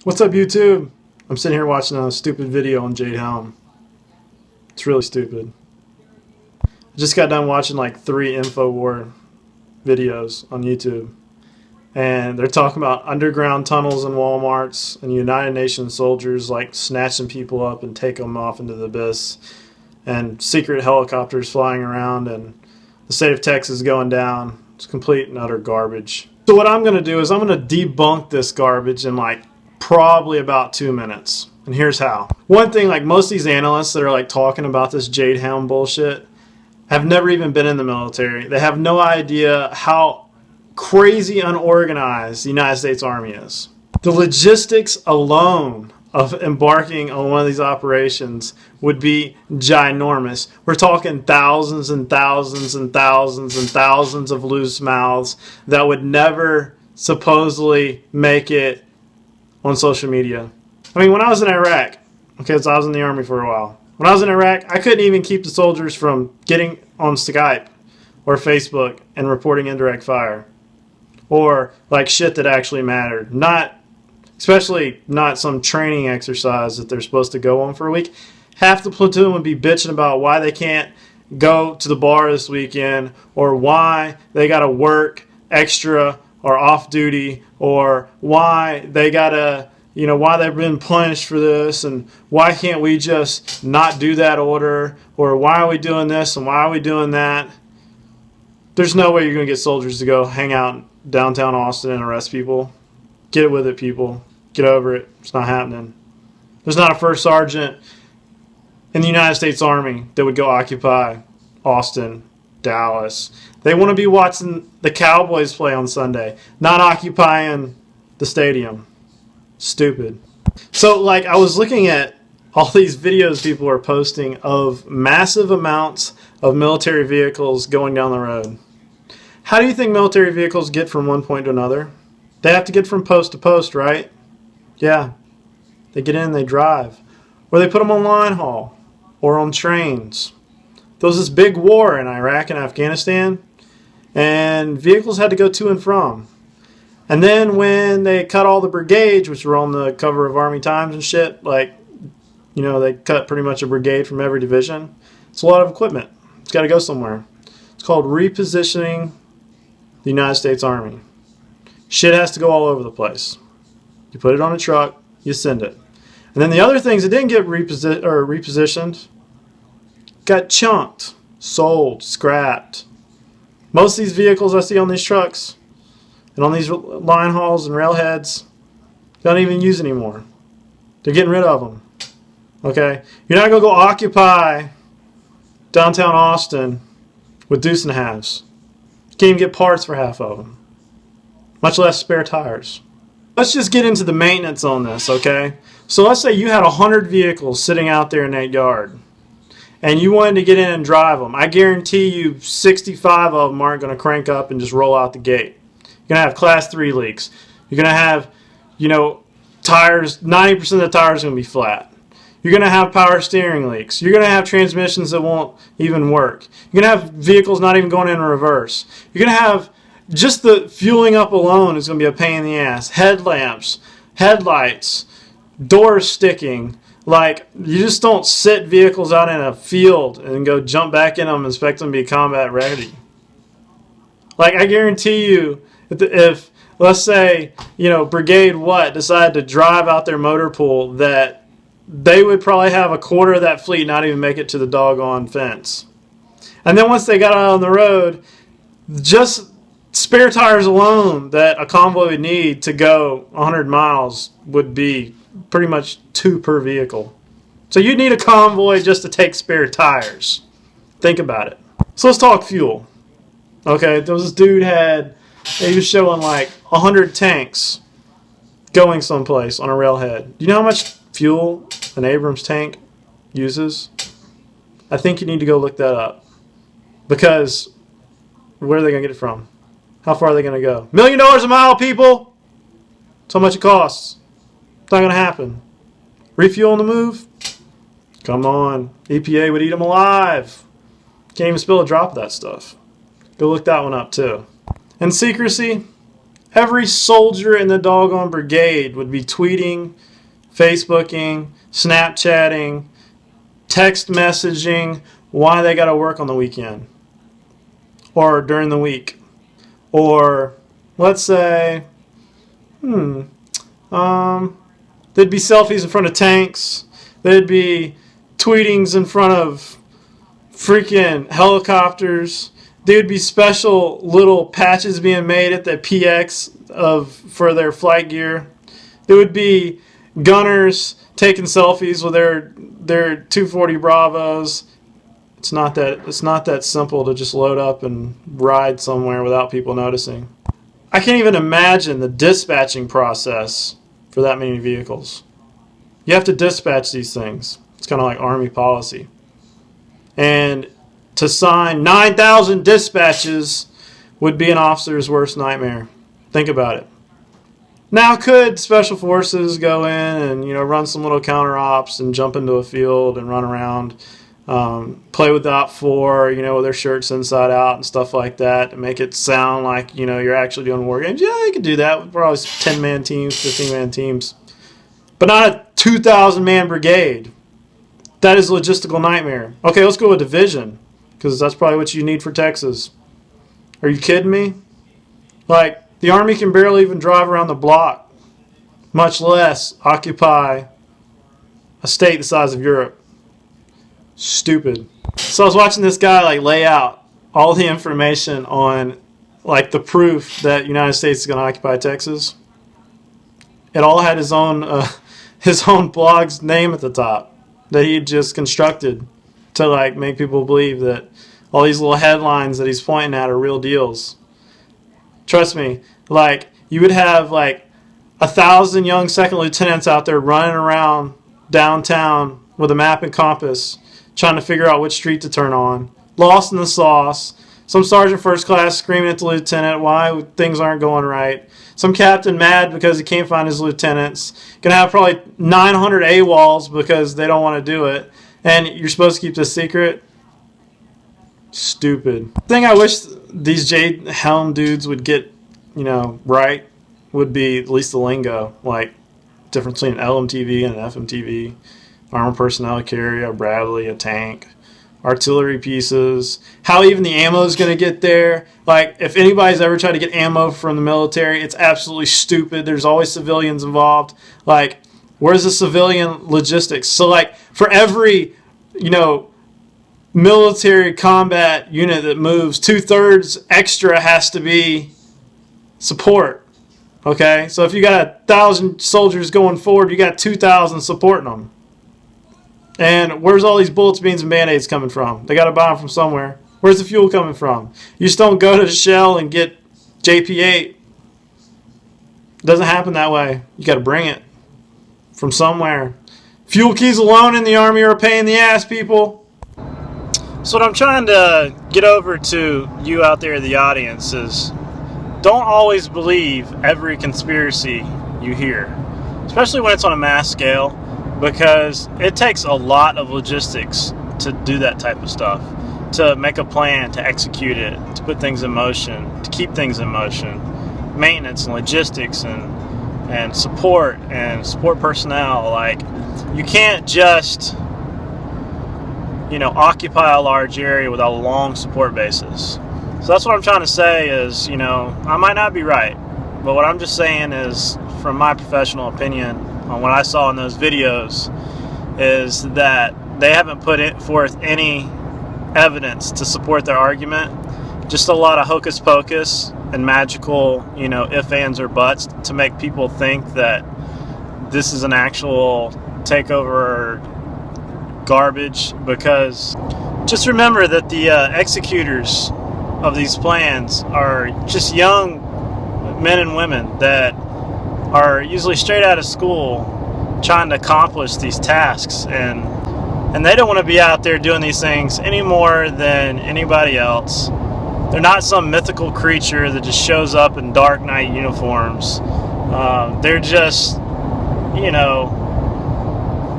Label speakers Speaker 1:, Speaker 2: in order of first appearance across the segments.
Speaker 1: What's up, YouTube? I'm sitting here watching a stupid video on Jade Helm. It's really stupid. I just got done watching like 3 InfoWar videos on YouTube. And they're talking about underground tunnels in Walmarts and United Nations soldiers like snatching people up and take them off into the abyss. And secret helicopters flying around and the state of Texas going down. It's complete and utter garbage. So what I'm going to do is I'm going to debunk this garbage in like probably about 2 minutes. And here's how. One thing, like most of these analysts that are like talking about this Jade Helm bullshit have never even been in the military. They have no idea how crazy unorganized the United States Army is. The logistics alone of embarking on one of these operations would be ginormous. We're talking thousands and thousands and thousands and thousands of loose mouths that would never supposedly make it on social media. I mean, when I was in Iraq, okay, so I was in the Army for a while. When I was in Iraq, I couldn't even keep the soldiers from getting on Skype or Facebook and reporting indirect fire. Or like shit that actually mattered. Especially not some training exercise that they're supposed to go on for a week. Half the platoon would be bitching about why they can't go to the bar this weekend, or why they got to work extra or off duty, or why they got to, why they've been punished for this, and why can't we just not do that order, or why are we doing this and why are we doing that. There's no way you're going to get soldiers to go hang out in downtown Austin and arrest people. Get it with it, people. Get over it. It's not happening. There's not a first sergeant in the United States Army that would go occupy Austin, Dallas. They want to be watching the Cowboys play on Sunday, not occupying the stadium. Stupid. So, like, I was looking at all these videos people are posting of massive amounts of military vehicles going down the road. How do you think military vehicles get from one point to another? They have to get from post to post, right? Yeah. They get in, they drive. Or they put them on line haul or on trains. There was this big war in Iraq and Afghanistan, and vehicles had to go to and from. And then when they cut all the brigades, which were on the cover of Army Times and shit, they cut pretty much a brigade from every division. It's a lot of equipment. It's got to go somewhere. It's called repositioning the United States Army. Shit has to go all over the place. You put it on a truck, you send it. And then the other things that didn't get repositioned got chunked, sold, scrapped. Most of these vehicles I see on these trucks and on these line hauls and railheads don't even use anymore. They're getting rid of them. Okay? You're not going to go occupy downtown Austin with deuce and a halves. You can't even get parts for half of them, much less spare tires. Let's just get into the maintenance on this, okay? So let's say you had 100 vehicles sitting out there in that yard, and you wanted to get in and drive them. I guarantee you 65 of them aren't going to crank up and just roll out the gate. You're going to have class 3 leaks. You're going to have, tires, 90% of the tires are going to be flat. You're going to have power steering leaks. You're going to have transmissions that won't even work. You're going to have vehicles not even going in reverse. You're going to have just the fueling up alone is going to be a pain in the ass. Headlamps, headlights, doors sticking. Like, you just don't sit vehicles out in a field and go jump back in them and expect them to be combat ready. Like, I guarantee you, if let's say, Brigade decided to drive out their motor pool, that they would probably have a quarter of that fleet not even make it to the doggone fence. And then once they got out on the road, just spare tires alone that a convoy would need to go 100 miles would be pretty much 2 per vehicle. So you'd need a convoy just to take spare tires. Think about it. So let's talk fuel. Okay, there was this dude he was showing like 100 tanks going someplace on a railhead. Do you know how much fuel an Abrams tank uses? I think you need to go look that up. Because where are they going to get it from? How far are they going to go? $1 million a mile, people! That's how much it costs. It's not going to happen. Refuel on the move? Come on. EPA would eat them alive. Can't even spill a drop of that stuff. Go look that one up, too. And secrecy? Every soldier in the doggone brigade would be tweeting, Facebooking, Snapchatting, text messaging why they got to work on the weekend or during the week. Or let's say, there'd be selfies in front of tanks. There'd be tweetings in front of freaking helicopters. There'd be special little patches being made at the PX for their flight gear. There would be gunners taking selfies with their 240 Bravos. It's not that simple to just load up and ride somewhere without people noticing. I can't even imagine the dispatching process for that many vehicles. You have to dispatch these things. It's kind of like Army policy. And to sign 9,000 dispatches would be an officer's worst nightmare. Think about it. Now, could Special Forces go in and run some little counter ops and jump into a field and run around, play with the OP4, with their shirts inside out and stuff like that, to make it sound like you're actually doing war games? Yeah, you could do that with probably 10-man teams, 15-man teams, but not a 2,000-man brigade. That is a logistical nightmare. Okay, let's go with division, because that's probably what you need for Texas. Are you kidding me? Like, the Army can barely even drive around the block, much less occupy a state the size of Europe. Stupid. So I was watching this guy lay out all the information on the proof that United States is going to occupy Texas. It all had his own blog's name at the top that he had just constructed to make people believe that all these little headlines that he's pointing at are real deals. Trust me, you would have 1,000 young second lieutenants out there running around downtown with a map and compass, trying to figure out which street to turn on, lost in the sauce, some sergeant first class screaming at the lieutenant why things aren't going right, some captain mad because he can't find his lieutenants, gonna have probably 900 AWOLs because they don't want to do it, and you're supposed to keep this secret? Stupid. The thing I wish these Jade Helm dudes would get, right, would be at least the lingo, difference between an LMTV and an FMTV, armored personnel carrier, a Bradley, a tank, artillery pieces, how even the ammo is going to get there. If anybody's ever tried to get ammo from the military, it's absolutely stupid. There's always civilians involved. Where's the civilian logistics? So, for every, military combat unit that moves, 2/3 extra has to be support. Okay? So if you got 1,000 soldiers going forward, you got 2,000 supporting them. And where's all these bullets, beans, and Band-Aids coming from? They got to buy them from somewhere. Where's the fuel coming from? You just don't go to Shell and get JP8. It doesn't happen that way. You got to bring it from somewhere. Fuel keys alone in the Army are a pain in the ass, people. So what I'm trying to get over to you out there in the audience is, don't always believe every conspiracy you hear, especially when it's on a mass scale, because it takes a lot of logistics to do that type of stuff, to make a plan, to execute it, to put things in motion, to keep things in motion, maintenance and logistics and support personnel. You can't just occupy a large area without a long support basis. So that's what I'm trying to say is, I might not be right, but what I'm just saying is, from my professional opinion on what I saw in those videos, is that they haven't put forth any evidence to support their argument. Just a lot of hocus pocus and magical, if, ands, or buts to make people think that this is an actual takeover garbage. Because just remember that the executors of these plans are just young men and women that are usually straight out of school trying to accomplish these tasks, and they don't want to be out there doing these things any more than anybody else. They're not some mythical creature that just shows up in Dark Knight uniforms. They're just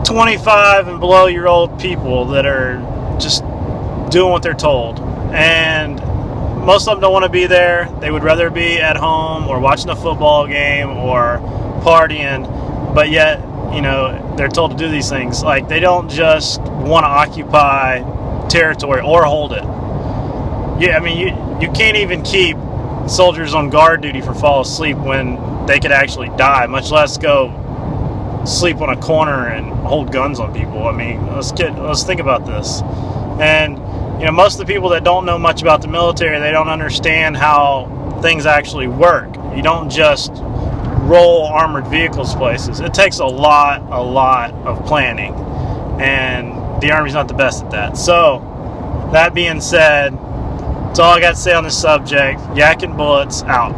Speaker 1: 25 and below year old people that are just doing what they're told. And most of them don't want to be there. They would rather be at home or watching a football game or partying, but yet, you know, they're told to do these things. Like, they don't just want to occupy territory or hold it. Yeah, I mean, you can't even keep soldiers on guard duty for fall asleep when they could actually die, much less go sleep on a corner and hold guns on people. I mean, let's think about this. And you know, most of the people that don't know much about the military, they don't understand how things actually work. You don't just roll armored vehicles places. It takes a lot of planning, and the Army's not the best at that. So, that being said, that's all I got to say on this subject. Yak and bullets, out.